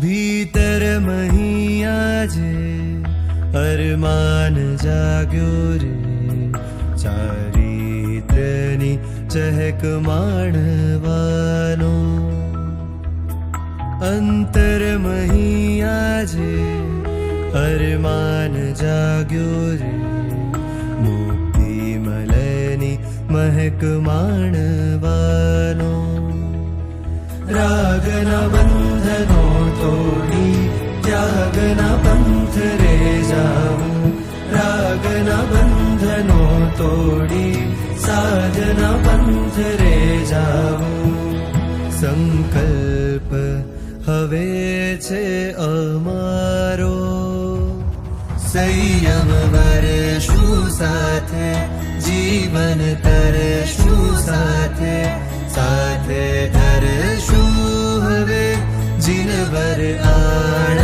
ભીતર મહી આજે અરમાન જાગ્યો રે, ચારિત્રની ચહેક માણવાનો. અંતર મહી આજે અરમાન જાગ્યો રે, મુક્તિ મલની મહેક માણવાનો. રાગના બંધનો તોડી ત્યાગના પંથ રે જાવું, રાગના બંધનો તોડી સાધના પંથ રે જાવું. સંકલ્પ હવે છે અમારો, સંયમ વરશું સાથે, જીવન તરશું સાથે, સાથે ધરશું હવે જીનવર આણ